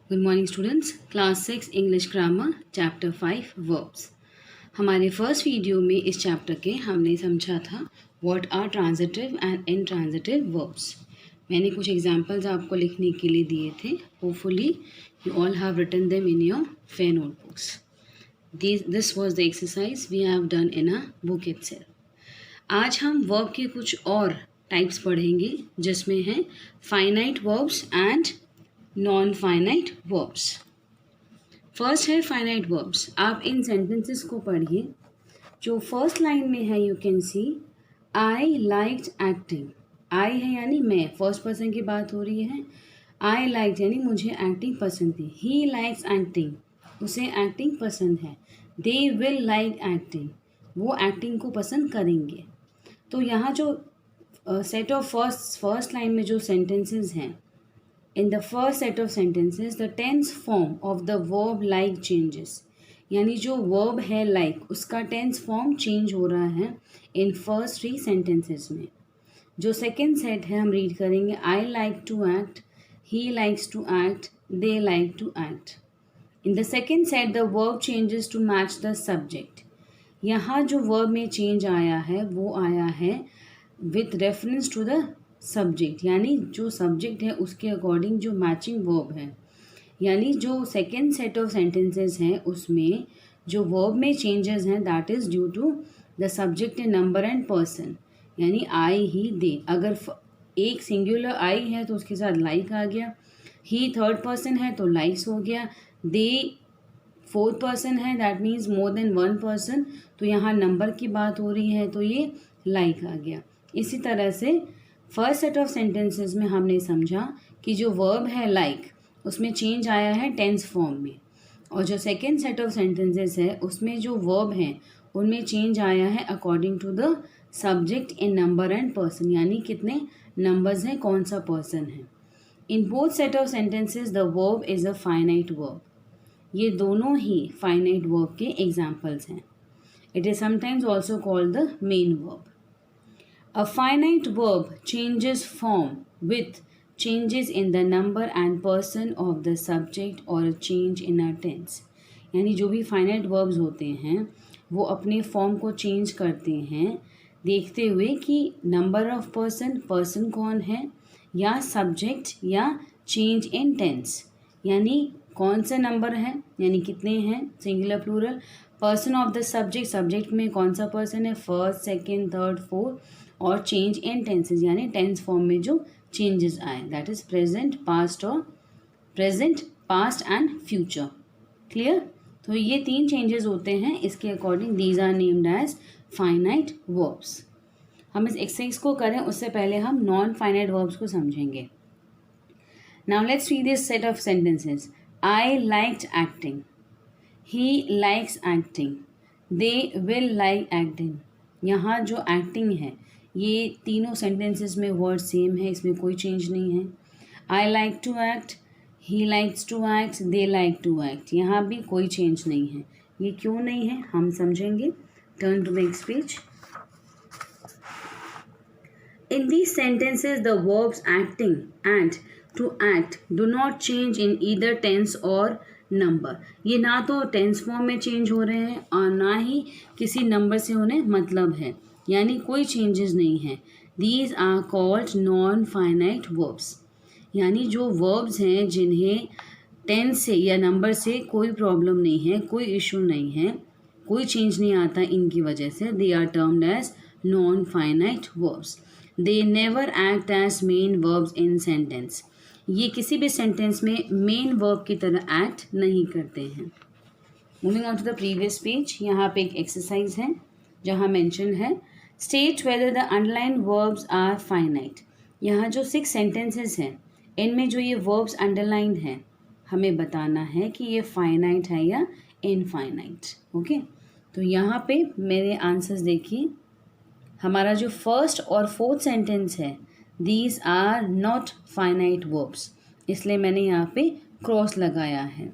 Good morning students. Class 6 English grammar chapter 5 verbs. हमारे first video में इस chapter के हमने समझा था what are transitive and intransitive verbs. मैंने कुछ एग्जांपल्स आपको लिखने के लिए दिए थे। Hopefully you all have written them in your fair notebooks. This was the exercise we have done in a book itself. आज हम वर्ब के कुछ और टाइप्स पढ़ेंगे जिसमें हैं finite verbs and non finite verbs. First है फाइनाइट वर्ब्स। आप इन सेंटेंसेस को पढ़िए। जो फर्स्ट लाइन में है you can see I liked acting. I है यानी मैं, फर्स्ट पर्सन की बात हो रही है। आई लाइक्ड यानी मुझे एक्टिंग पसंद थी। ही लाइक्स एक्टिंग, उसे एक्टिंग पसंद है। दे विल लाइक एक्टिंग, वो एक्टिंग को पसंद करेंगे। तो यहाँ जो सेट ऑफ फर्स्ट लाइन में जो सेंटेंसेस हैं, in the first set of sentences the tense form of the verb like changes, यानी जो verb है like उसका tense form change हो रहा है in first 3 sentences में। जो second set है हम read करेंगे I like to act, he likes to act, they like to act। in the second set the verb changes to match the subject। यहाँ जो verb में change आया है वो आया है with reference to the subject, यानी जो सब्जेक्ट है उसके अकॉर्डिंग जो मैचिंग वर्ब है। यानी जो सेकेंड सेट ऑफ सेंटेंसेस हैं उसमें जो वर्ब में चेंजेस हैं that is due to the subject and number and person. यानी आई ही दे, अगर एक सिंगुलर आई है तो उसके साथ लाइक आ गया। ही थर्ड पर्सन है तो लाइक्स हो गया। दे फोर्थ पर्सन है that means more than one person, तो यहाँ नंबर की बात हो रही है तो ये लाइक आ गया। इसी तरह से फर्स्ट सेट ऑफ सेंटेंसेस में हमने समझा कि जो वर्ब है लाइक उसमें चेंज आया है टेंस फॉर्म में, और जो सेकेंड सेट ऑफ सेंटेंसेस है उसमें जो वर्ब हैं उनमें चेंज आया है according to the subject in number and person, यानी कितने नंबर्स हैं, कौन सा पर्सन है। In both set of sentences the verb is a finite verb. ये दोनों ही फाइनाइट वर्ब के एग्जाम्पल्स हैं। It is sometimes also called the main verb. A finite verb changes form with changes in the number and person of the subject or a change in a tense। यानी जो भी finite verbs होते हैं वो अपने form को change करते हैं देखते हुए कि नंबर ऑफ पर्सन कौन है, या सब्जेक्ट, या चेंज इन टेंस, यानी कौन सा नंबर है यानी कितने हैं, singular plural. Person of the subject में कौन सा पर्सन है, फर्स्ट सेकेंड थर्ड फोर्थ, और चेंज इन टेंसेज यानी टेंस फॉर्म में जो चेंजेस आए that is present past and future. Clear? तो ये 3 चेंजेस होते हैं, इसके according these are named as finite verbs. हम इस एक्सरसाइज को करें उससे पहले हम नॉन फाइनाइट वर्ब्स को समझेंगे। Now let's read this set of sentences. I liked acting, he likes acting, they will like acting. यहाँ जो एक्टिंग है ये तीनों सेंटेंसेस में वर्ड सेम है, इसमें कोई चेंज नहीं है। I like to act, he likes to act, they like to act, यहाँ भी कोई चेंज नहीं है। ये क्यों नहीं है हम समझेंगे। Turn to the next page. In these sentences the verbs acting and to act do not change in either tense और नंबर। ये ना तो टेंस फॉर्म में चेंज हो रहे हैं और ना ही किसी नंबर से उन्हें मतलब है, यानी कोई चेंजेस नहीं है। These are called non finite verbs. यानी जो वर्ब्स हैं जिन्हें टेंस से या नंबर से कोई प्रॉब्लम नहीं है, कोई इशू नहीं है, कोई चेंज नहीं आता इनकी वजह से, they are termed as non finite verbs. They never act as main verbs in sentence. ये किसी भी सेंटेंस में मेन वर्ब की तरह एक्ट नहीं करते हैं। Moving on to the previous page, यहाँ पे एक एक्सरसाइज है जहाँ मेंशन है state whether the underline verbs are finite. यहाँ जो 6 सेंटेंसेस हैं इनमें जो ये वर्ब्स अंडरलाइंड हैं हमें बताना है कि ये फाइनाइट है या इनफाइनाइट। ओके, तो यहाँ पे मेरे आंसर्स देखिए। हमारा जो फर्स्ट और फोर्थ सेंटेंस है these are not finite verbs, इसलिए मैंने यहाँ पे क्रॉस लगाया है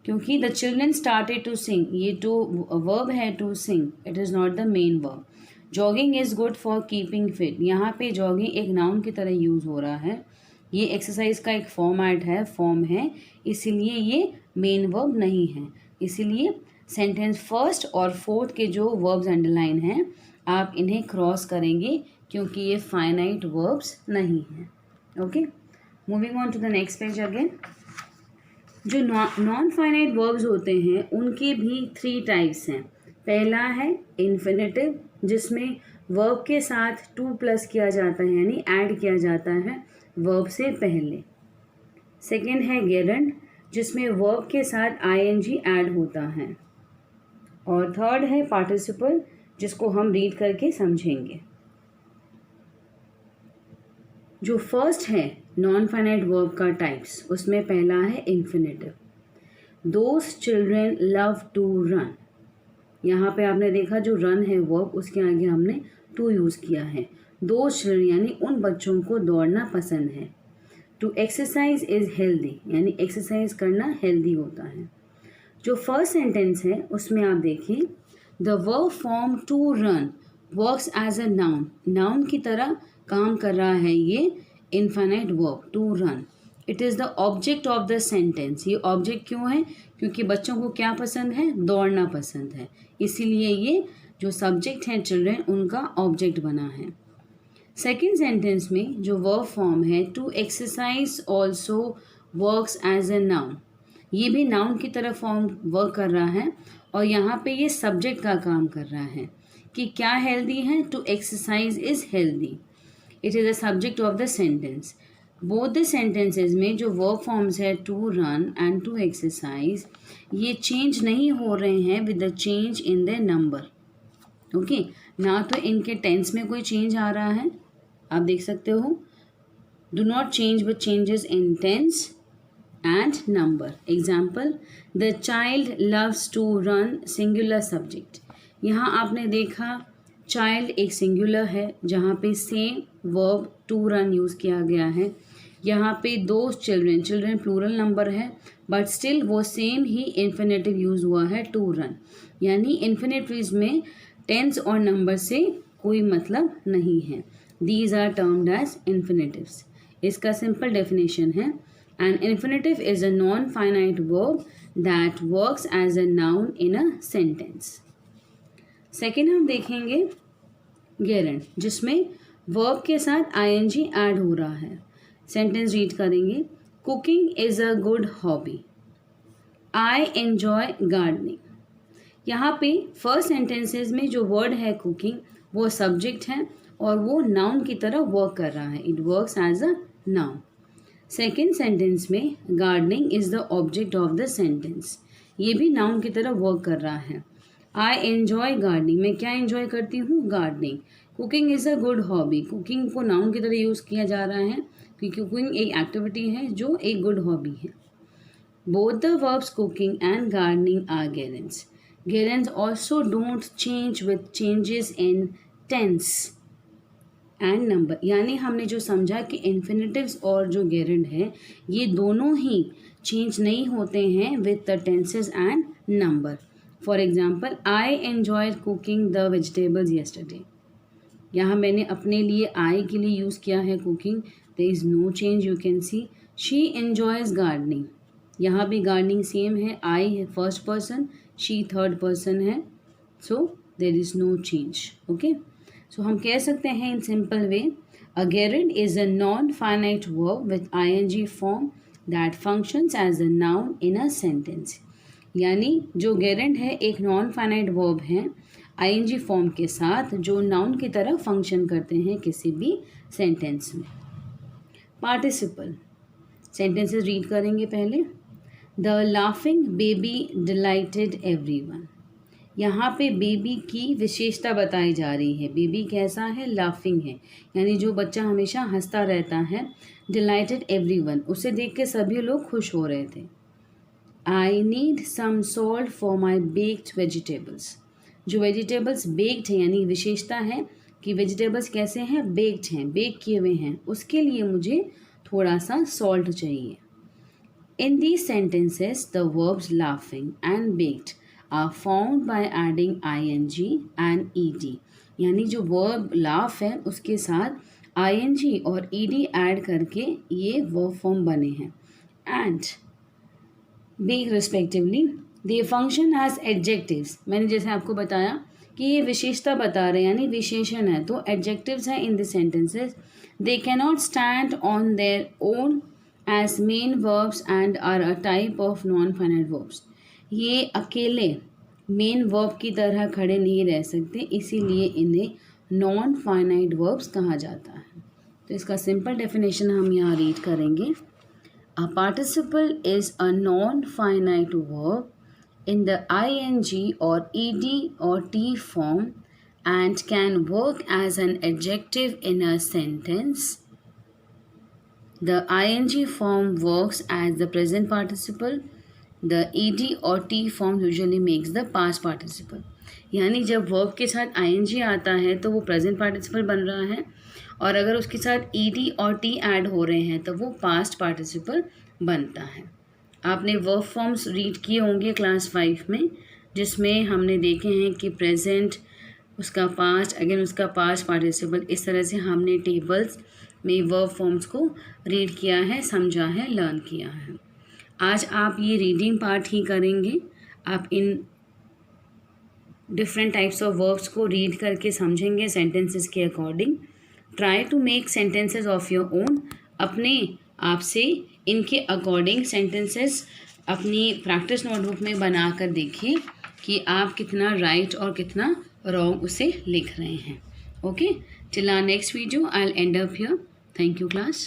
क्योंकि the children started to sing, ये टू वर्ब है to sing, it is not the main verb. Jogging is good for keeping fit, यहाँ पे जॉगिंग एक नाउन की तरह यूज़ हो रहा है ये एक्सरसाइज का एक फॉर्म है, इसीलिए ये मेन वर्ब नहीं है। इसीलिए सेंटेंस फर्स्ट और फोर्थ के जो वर्ब्स अंडरलाइन हैं आप इन्हें क्रॉस करेंगे क्योंकि ये फाइनाइट वर्ब्स नहीं हैं। Okay, moving on to the next page again. जो नॉन फाइनाइट वर्ब्स होते हैं उनके भी 3 टाइप्स हैं। पहला है इन्फिनेटिव, जिसमें वर्ब के साथ टू प्लस किया जाता है यानी ऐड किया जाता है वर्ब से पहले। सेकेंड है गेरेंड, जिसमें वर्ब के साथ आईएनजी ऐड होता है। और थर्ड है पार्टिसिपल, जिसको हम रीड करके समझेंगे। जो फर्स्ट है नॉन फाइनाइट वर्ब का टाइप्स, उसमें पहला है infinitive. Those children love to run. यहाँ पे आपने देखा जो रन है वर्ब, उसके आगे हमने टू यूज़ किया है। दोज चिल्ड्रेन यानी उन बच्चों को दौड़ना पसंद है। टू एक्सरसाइज इज़ हेल्दी, यानी एक्सरसाइज करना हेल्दी होता है। जो फर्स्ट सेंटेंस है उसमें आप देखिए, the verb form to run works as a noun. Noun की तरह काम कर रहा है ये infinite verb to run. It is the object of the sentence. ये ऑब्जेक्ट क्यों है? क्योंकि बच्चों को क्या पसंद है? दौड़ना पसंद है, इसीलिए ये जो सब्जेक्ट हैं चिल्ड्रेन उनका ऑब्जेक्ट बना है। सेकेंड सेंटेंस में जो वर्ब फॉर्म है to exercise also works as a noun. ये भी नाउन की तरह फॉर्म वर्क कर रहा है और यहाँ पे ये सब्जेक्ट का काम कर रहा है कि क्या हेल्दी है। To exercise is healthy, it is a subject of the sentence. Both the sentences में जो वर्ब फॉर्म्स है to run and to exercise, ये चेंज नहीं हो रहे हैं with the change in the number. Okay, ना तो इनके टेंस में कोई चेंज आ रहा है, आप देख सकते हो, do not change with changes in tense and number. Example, the child loves to run singular subject. यहाँ आपने देखा चाइल्ड एक सिंगुलर है जहाँ पे same verb to run use किया गया है। यहाँ पे दो चिल्ड्रेन, चिल्ड्रेन प्लूरल नंबर है बट स्टिल वो सेम ही इन्फिनेटिव यूज़ हुआ है टू रन, यानी इन्फिनेटिव्स में टेंस और नंबर से कोई मतलब नहीं है। These are termed as infinitives. इसका सिंपल डेफिनेशन है, an infinitive is a non finite verb that works as a noun in a sentence. Second हम देखेंगे गेरेंड, जिसमें वर्ब के साथ आईएनजी ऐड हो रहा है। सेंटेंस रीड करेंगे, cooking is a good hobby, I enjoy gardening. यहाँ पे फर्स्ट सेंटेंसेस में जो वर्ड है कुकिंग वो सब्जेक्ट है और वो नाउन की तरह वर्क कर रहा है, it works as a noun. Second sentence में gardening is the object of the sentence, ये भी नाउन की तरह वर्क कर रहा है। आई एन्जॉय गार्डनिंग, मैं क्या एन्जॉय करती हूँ? Gardening. Cooking is a good hobby, cooking को नाउन की तरह यूज़ किया जा रहा है क्योंकि कुकिंग एक एक्टिविटी है जो एक गुड हॉबी है। Both the verbs cooking and gardening are gerunds. Gerunds also don't change with changes in tense and number. यानी हमने जो समझा कि इन्फिनेटिव्स और जो गेरेंड है ये दोनों ही चेंज नहीं होते हैं with the tenses and number. For example, I enjoyed cooking the vegetables yesterday. यहाँ मैंने अपने आई के लिए यूज़ किया है cooking, there is no change you can see. She enjoys gardening, यहाँ भी गार्डनिंग सेम है, आई है first person, she third person है, so there is no change. Okay, so हम कह सकते हैं in simple way, a gerund is a non finite verb with ING form that functions as a noun in a sentence. यानी जो gerund है एक non finite verb है ING form के साथ जो नाउन की तरह फंक्शन करते हैं किसी भी सेंटेंस में। पार्टिसिपल सेंटेंसेस रीड करेंगे पहले। The laughing baby dilated everyone. यहाँ पे बेबी की विशेषता बताई जा रही है। बेबी कैसा है? लाफिंग है, यानी जो बच्चा हमेशा हंसता रहता है। डिलाइटेड एवरीवन, उसे देख के सभी लोग खुश हो रहे थे। I need some salt for my baked vegetables. जो वेजिटेबल्स बेक्ड हैं, यानी विशेषता है कि वेजिटेबल्स कैसे हैं? बेक्ड हैं, बेक किए हुए हैं, उसके लिए मुझे थोड़ा सा सॉल्ट चाहिए। In these sentences the verbs laughing and baked are found by adding ing and ed। यानी जो वर्ब लाफ है उसके साथ आईएनजी और ईडी ऐड करके ये वर्ब फॉर्म बने हैं। And B respectively they function as adjectives. मैंने जैसे आपको बताया कि ये विशेषता बता रहे हैं यानी विशेषण है, तो एडजेक्टिव्स हैं in the sentences. They cannot stand on their own as main verbs and are a type of non finite verbs. ये अकेले मेन वर्ब की तरह खड़े नहीं रह सकते, इसीलिए इन्हें नॉन फाइनाइट वर्ब्स कहा जाता है। तो इसका सिंपल डेफिनेशन हम यहाँ रीड करेंगे। A participle is a non finite verb in the ing or ed or t form and can work as an adjective in a sentence. The ing form works as the present participle. The ed or t form usually makes the past participle. यानी जब verb के साथ ing आता है तो वो present participle बन रहा है, और अगर उसके साथ ed और t ऐड हो रहे हैं तो वो पास्ट पार्टिसिपल बनता है। आपने वर्ब फॉर्म्स रीड किए होंगे क्लास 5 में, जिसमें हमने देखे हैं कि प्रेजेंट, उसका पास्ट, अगेन उसका पास्ट पार्टिसिपल, इस तरह से हमने टेबल्स में वर्ब फॉर्म्स को रीड किया है, समझा है, लर्न किया है। आज आप ये रीडिंग पार्ट ही करेंगे। आप इन डिफरेंट टाइप्स ऑफ वर्ब्स को रीड करके समझेंगे सेंटेंसेस के according. Try to make sentences of your own. अपने आप से इनके अकॉर्डिंग सेंटेंसेस अपनी प्रैक्टिस नोटबुक में बना कर देखिए कि आप कितना राइट और कितना रॉन्ग उसे लिख रहे हैं। Okay, till our next video I will end up here. Thank you class.